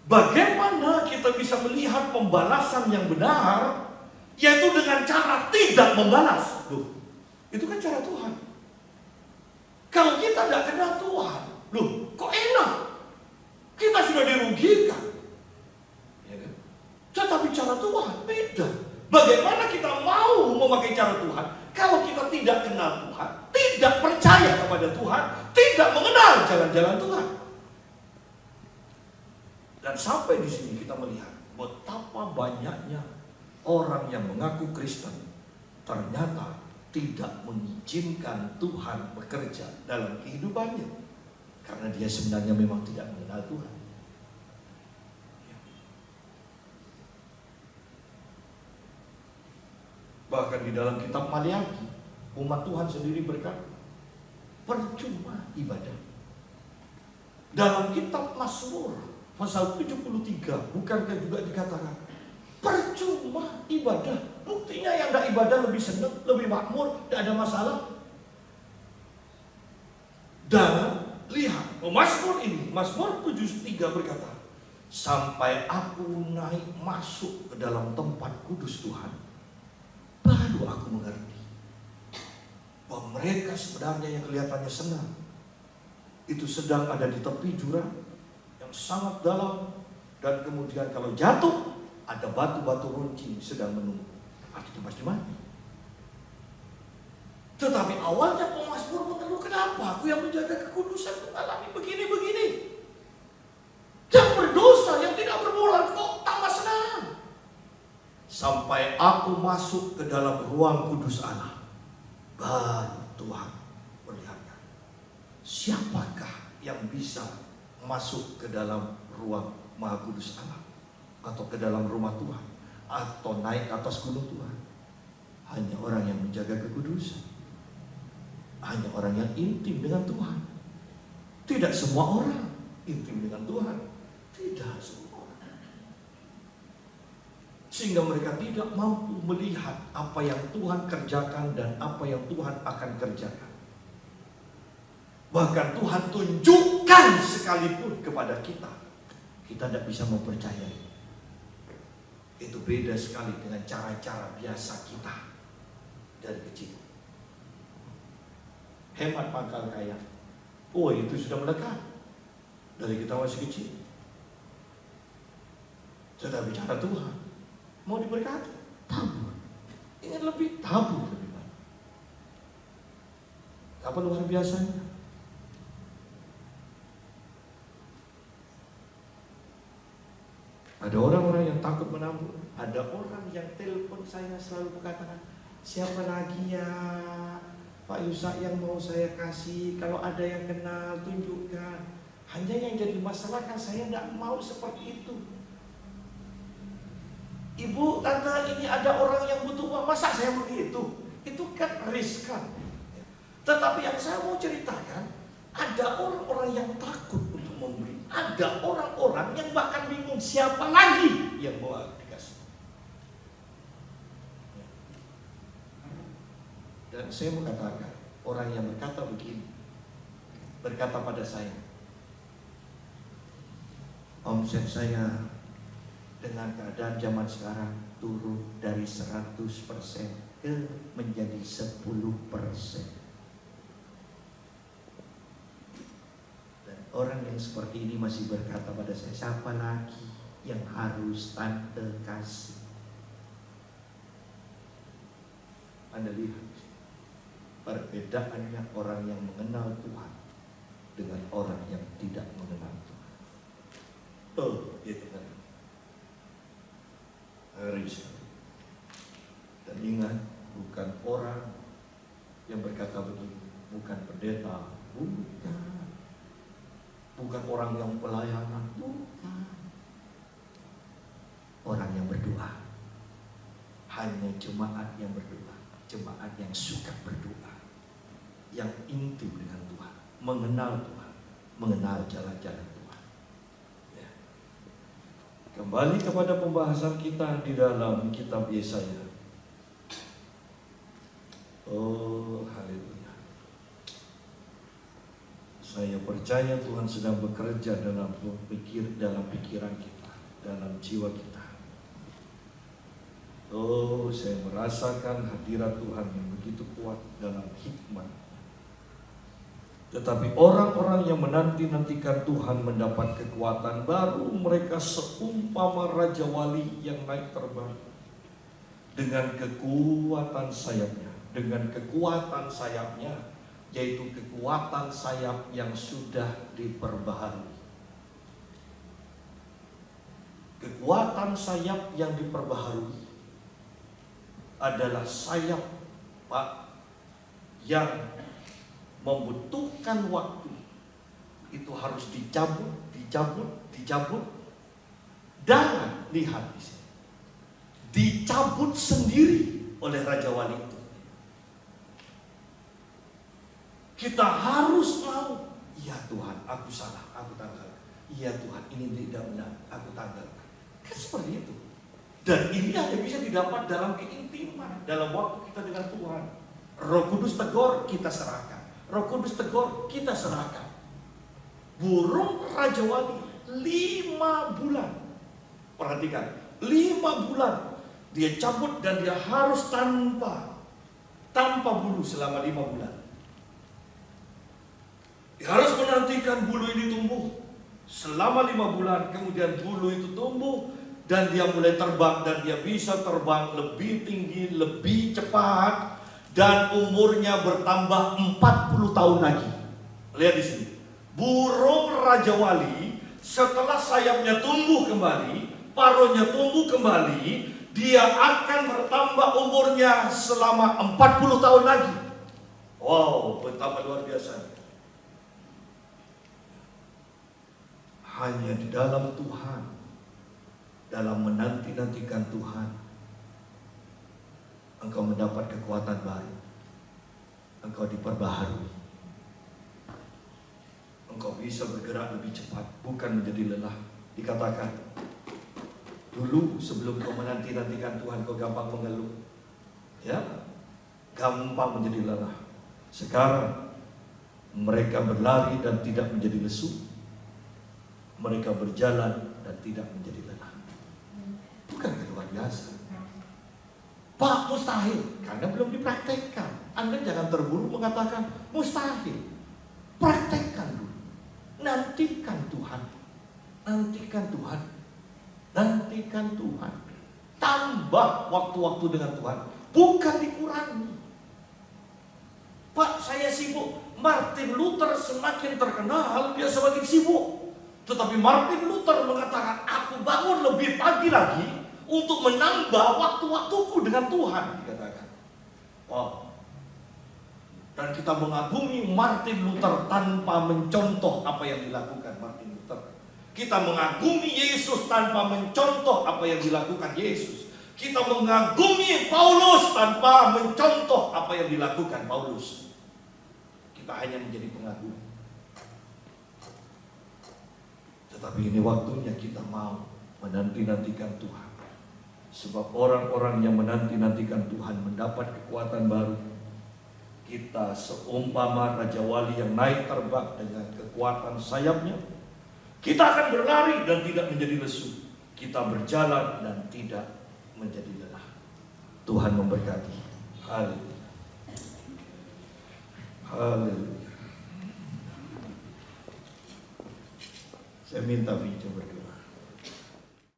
Bagaimana kita bisa melihat pembalasan yang benar, yaitu dengan cara tidak membalas? Itu kan cara Tuhan. Kalau kita tidak kenal Tuhan, kok enak? Kita sudah dirugikan, ya kan? Tetapi cara Tuhan beda. Bagaimana kita mau memakai cara Tuhan kalau kita tidak kenal Tuhan, tidak percaya kepada Tuhan, tidak mengenal jalan-jalan Tuhan? Dan sampai di sini kita melihat betapa banyaknya orang yang mengaku Kristen ternyata tidak mengizinkan Tuhan bekerja dalam kehidupannya, karena dia sebenarnya memang tidak mengenal Tuhan. Bahkan di dalam kitab Maliaki, umat Tuhan sendiri berkata, percuma ibadah. Dalam kitab Mazmur pasal 73, bukankah juga dikatakan, percuma ibadah. Buktinya yang tidak ibadah lebih senang, lebih makmur, tidak ada masalah. Dan lihat, Mazmur ini, Mazmur 73 berkata, sampai aku naik masuk ke dalam tempat kudus Tuhan, baru aku mengerti bahwa mereka sebenarnya yang kelihatannya senang itu sedang ada di tepi jurang yang sangat dalam, dan kemudian kalau jatuh ada batu-batu runcing sedang menunggu, artinya pasti mati. Tetapi awalnya pemazmur mengeluh, kenapa aku yang menjaga kekudusan mengalami begini-begini, yang berdosa, yang tidak bermoral kok tambah senang. Sampai aku masuk ke dalam ruang kudus Allah, baru Tuhan perlihatkan siapakah yang bisa masuk ke dalam ruang Maha Kudus Allah, atau ke dalam rumah Tuhan, atau naik ke atas gunung Tuhan. Hanya orang yang menjaga kekudusan. hanya orang yang intim dengan Tuhan. Tidak semua orang intim dengan Tuhan. Tidak semua orang. Sehingga mereka tidak mampu melihat apa yang Tuhan kerjakan dan apa yang Tuhan akan kerjakan. Bahkan Tuhan tunjukkan sekalipun kepada kita, kita tidak bisa mempercayai. Itu beda sekali dengan cara-cara biasa kita dari kecil. Hemat pangkal kaya. Oh, itu sudah melekat dari kita masih kecil. Sudah bicara Tuhan, mau diberkati, tabur. Ingin lebih, tabur lebih banyak. Apa luar biasanya? Ada orang-orang yang takut menabur. Ada orang yang telepon saya selalu berkata, siapa lagi ya Pak Yusak yang mau saya kasih? Kalau ada yang kenal, tunjukkan. Hanya yang jadi masalah kan saya tidak mau seperti itu. Ibu, tante, ini ada orang yang butuh uang, masa saya begitu? Itu kan riskan. Tetapi yang saya mau ceritakan, ada orang-orang yang takut untuk memberi. Ada orang-orang yang bahkan bingung siapa lagi yang mau dikasih. Dan saya mau katakan, orang yang berkata begini, berkata pada saya, omset saya dengan keadaan zaman sekarang turun dari 100% ke menjadi 10%. Dan orang yang seperti ini masih berkata pada saya, siapa lagi yang harus tante kasih? Anda lihat perbedaannya orang yang mengenal Tuhan dengan orang yang tidak mengenal Tuhan. Oh, itu kan. Dan ingat, bukan orang yang berkata begini, bukan pendeta, bukan orang yang pelayanan, bukan. Orang yang berdoa. Hanya jemaat yang berdoa, jemaat yang suka berdoa, yang intim dengan Tuhan, mengenal Tuhan, mengenal jalan-jalan Tuhan. Ya. Kembali kepada pembahasan kita di dalam kitab Yesaya. Oh, haleluya. Saya percaya Tuhan sedang bekerja dalam pikiran kita, dalam jiwa kita. Oh, saya merasakan hadirat Tuhan yang begitu kuat dalam hikmat. Tetapi orang-orang yang menanti-nantikan Tuhan mendapat kekuatan baru, mereka seumpama Raja Wali yang naik terbang dengan kekuatan sayapnya. Dengan kekuatan sayapnya, yaitu kekuatan sayap yang sudah diperbaharui. Kekuatan sayap yang diperbaharui adalah sayap, Pak, yang membutuhkan waktu. Itu harus dicabut. Dan lihat di sini, dicabut sendiri oleh Raja Wali itu. Kita harus mau, iya Tuhan, aku salah, aku tanggalkan. Iya Tuhan, ini tidak benar, aku tanggalkan. Kan seperti itu. Dan ini hanya bisa didapat dalam keintiman, dalam waktu kita dengan Tuhan. Roh Kudus tegur, kita serahkan. Roh Kudus tegur, kita serahkan. Burung Raja Wali 5 bulan. Perhatikan, 5 bulan dia cabut dan dia harus tanpa bulu selama 5 bulan. Dia harus menantikan bulu ini tumbuh selama 5 bulan. Kemudian bulu itu tumbuh dan dia mulai terbang, dan dia bisa terbang lebih tinggi, lebih cepat, dan umurnya bertambah 40 tahun lagi. Lihat di sini. Burung Raja Wali setelah sayapnya tumbuh kembali, paruhnya tumbuh kembali, dia akan bertambah umurnya selama 40 tahun lagi. Wow, betapa luar biasa. Hanya di dalam Tuhan, dalam menanti-nantikan Tuhan, engkau mendapat kekuatan baru. engkau diperbaharui. Engkau bisa bergerak lebih cepat, bukan menjadi lelah. Dikatakan, dulu sebelum kau menanti-nantikan Tuhan, kau gampang mengeluh, ya, gampang menjadi lelah. Sekarang mereka berlari dan tidak menjadi lesu. Mereka berjalan dan tidak menjadi lelah. Bukan luar biasa? Pak, mustahil, karena belum dipraktekkan. Anda jangan terburu mengatakan mustahil. Praktekkan dulu. Nantikan Tuhan. Nantikan Tuhan. Nantikan Tuhan. Tambah waktu-waktu dengan Tuhan, bukan dikurangi. Pak, saya sibuk. Martin Luther semakin terkenal, dia semakin sibuk. Tetapi Martin Luther mengatakan, aku bangun lebih pagi lagi untuk menambah waktu-waktuku dengan Tuhan, dikatakan. Wow. Dan kita mengagumi Martin Luther tanpa mencontoh apa yang dilakukan Martin Luther. Kita mengagumi Yesus tanpa mencontoh apa yang dilakukan Yesus. Kita mengagumi Paulus tanpa mencontoh apa yang dilakukan Paulus. Kita hanya menjadi pengagum. Tetapi ini waktunya kita mau menanti-nantikan Tuhan. Sebab orang-orang yang menanti-nantikan Tuhan mendapat kekuatan baru. Kita seumpama Raja Wali yang naik terbang dengan kekuatan sayapnya. Kita akan berlari dan tidak menjadi lesu. Kita berjalan dan tidak menjadi lelah. Tuhan memberkati. Haleluya. Haleluya. Saya minta Vijo berdoa.